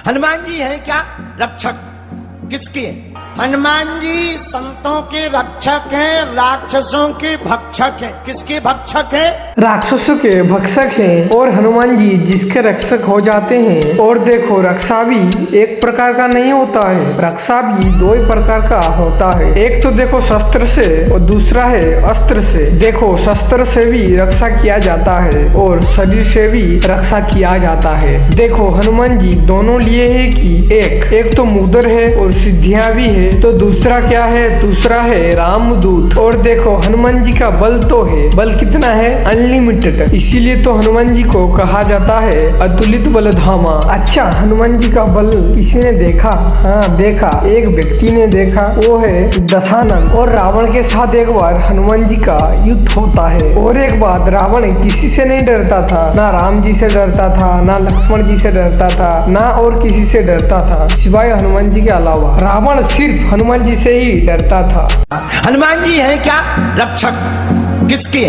हनुमान जी हैं क्या रक्षक? किसके? हनुमान जी संतों के रक्षक हैं, राक्षसों के भक्षक हैं। किसके भक्षक हैं? राक्षसों के भक्षक हैं और हनुमान जी जिसके रक्षक हो जाते हैं। और देखो, रक्षा भी एक प्रकार का नहीं होता है, रक्षा भी दो ही प्रकार का होता है। एक तो देखो शस्त्र से और दूसरा है अस्त्र से। देखो, शस्त्र से भी रक्षा किया जाता है और शरीर से भी रक्षा किया जाता है। देखो, हनुमान जी दोनों लिए है कि एक तो मुदर है और सिद्धियां भी है, तो दूसरा क्या है? दूसरा है रामदूत। और देखो, हनुमान जी का बल तो है, बल कितना है? अनलिमिटेड। इसीलिए तो हनुमान जी को कहा जाता है अतुलित बलधामा। अच्छा, हनुमान जी का बल किसी ने देखा? हाँ देखा, एक व्यक्ति ने देखा, वो है दशानन। और रावण के साथ एक बार हनुमान जी का युद्ध होता है। और एक बात, रावण किसी से नहीं डरता था, ना राम जी से डरता था, ना लक्ष्मण जी से डरता था, ना और किसी से डरता था सिवाय हनुमान जी के अलावा। रावण सिर्फ हनुमान जी से ही डरता था। हनुमान जी हैं क्या रक्षक? किसके?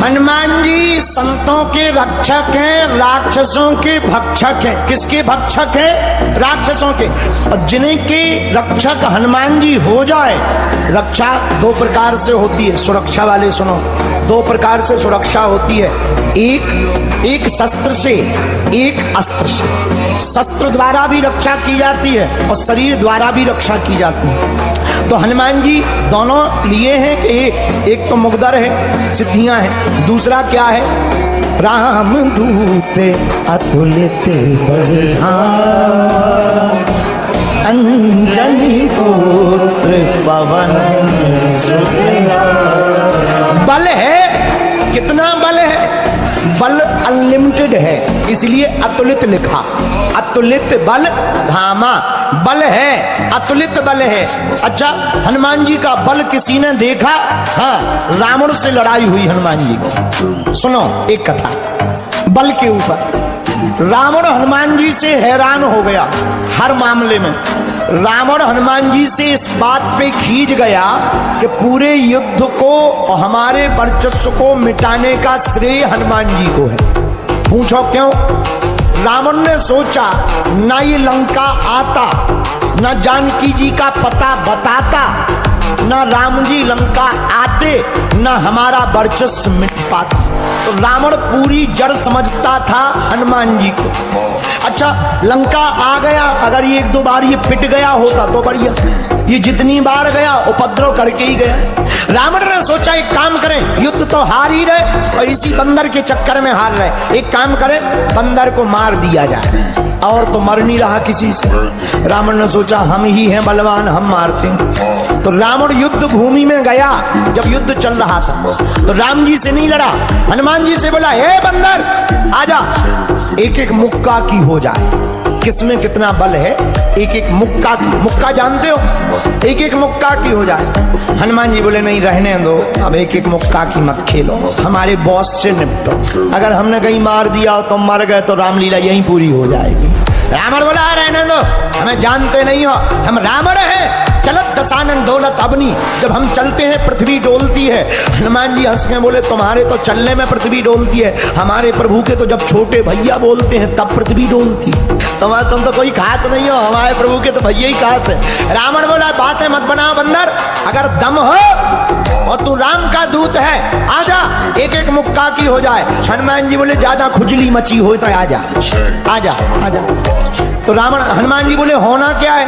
हनुमान जी संतों के रक्षक हैं, राक्षसों के भक्षक हैं। किसके भक्षक हैं? राक्षसों के। और जिनके रक्षक हनुमान जी हो जाए, रक्षा दो प्रकार से होती है। सुरक्षा वाले सुनो, दो प्रकार से सुरक्षा होती है। एक शस्त्र से, एक अस्त्र से। शस्त्र द्वारा भी रक्षा की जाती है और शरीर द्वारा भी रक्षा की जाती है। तो हनुमान जी दोनों लिए हैं कि एक तो मुकद्दर है, सिद्धियां हैं, दूसरा क्या है? रामदूत अतुलित बलधामा, अंजनी पुत्र पवन सुत। बल है, कितना बल है? बल अनलिमिटेड है, इसलिए अतुलित लिखा। अतुलित बल धामा, बल है, अतुलित बल है। अच्छा, हनुमान जी का बल किसी ने देखा? हाँ, रावण से लड़ाई हुई हनुमान जी की। सुनो एक कथा बल के ऊपर। रावण हनुमान जी से हैरान हो गया हर मामले में। रावण हनुमान जी से इस बात पे खींच गया कि पूरे युद्ध को और हमारे वर्चस्व को मिटाने का श्रेय हनुमान जी को है। पूछो क्यों? रावण ने सोचा, ना ये लंका आता, ना जानकी जी का पता बताता, ना राम जी लंका आते, ना हमारा वर्चस्व मिट पाता। तो रावण पूरी जड़ समझता था हनुमान जी को। अच्छा, लंका आ गया, अगर ये एक दो बार ये पिट गया होता तो बढ़िया, ये जितनी बार गया उपद्रव करके ही गया। रावण ने सोचा एक काम करें, युद्ध तो हार ही रहे और इसी बंदर के चक्कर में हार रहे, एक काम करें बंदर को मार दिया जाए, और तो मर नहीं रहा किसी से। रावण ने सोचा हम ही हैं बलवान, हम मारते हैं। तो रावण युद्ध भूमि में गया, जब युद्ध चल रहा था तो राम जी से नहीं लड़ा, हनुमान जी से बोला, हे बंदर आजा, एक एक मुक्का की हो जाए। किसमें कितना बल है? एक एक मुक्का की। मुक्का जानते हो? एक एक मुक्का की हो जाए। हनुमान जी बोले नहीं, रहने दो, अब एक एक मुक्का की मत खेलो, हमारे बॉस से निपटो। अगर हमने कहीं मार दिया तो मर गए तो रामलीला यहीं पूरी हो जाएगी। रावण बोला रहने दो, हमें जानते नहीं हो, हम रावण हैं, चलत दशानन दौलत अबनी। जब हम चलते हैं पृथ्वी डोलती है। हनुमान जी हंस के बोले, तुम्हारे तो चलने में पृथ्वी डोलती है, हमारे प्रभु के तो जब छोटे भैया बोलते हैं तब पृथ्वी डोलती। तुम तो कोई खास नहीं हो, हमारे प्रभु के तो भैया ही खास है। रावण बोला बातें मत बनाओ बंदर, अगर दम हो और तू राम का दूत है, आजा, एक एक मुक्का की हो जाए। हनुमान जी बोले ज्यादा खुजली मची हो तो आजा आजा आजा। तो रावण, हनुमान जी बोले होना क्या है?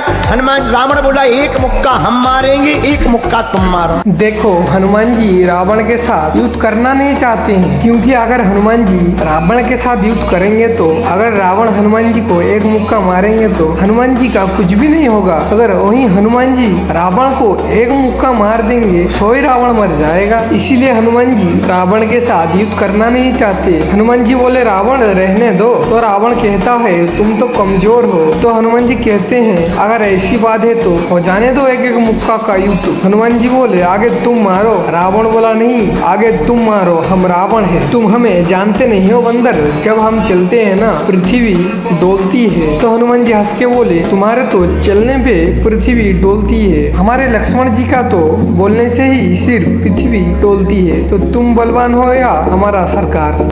रावण बोला एक मुक्का हम मारेंगे, एक मुक्का तुम मारो। देखो, हनुमान जी रावण के साथ युद्ध करना नहीं चाहते हैं, क्योंकि अगर हनुमान जी रावण के साथ युद्ध करेंगे तो अगर रावण हनुमान जी को एक मुक्का मारेंगे तो हनुमान जी का कुछ भी नहीं होगा। अगर वही हनुमान जी रावण को एक मुक्का मार देंगे, सोई रावण मर जाएगा। इसीलिए हनुमान जी रावण के साथ युद्ध करना नहीं चाहते। हनुमान जी बोले रावण रहने दो, तो रावण कहता है तुम तो कमजोर हो। तो हनुमान जी कहते हैं अगर ऐसी बात है तो हो जाने दो एक एक मुक्का का युद्ध। हनुमान जी बोले आगे तुम मारो। रावण बोला नहीं, आगे तुम मारो, हम रावण है, तुम हमें जानते नहीं हो बंदर, जब हम चलते हैं ना पृथ्वी डोलती है। तो हनुमान जी हंस के बोले तुम्हारे तो चलने पे पृथ्वी डोलती है, हमारे लक्ष्मण जी का तो बोलने से ही सिर्फ पृथ्वी डोलती है, तो तुम बलवान हो या हमारा सरकार।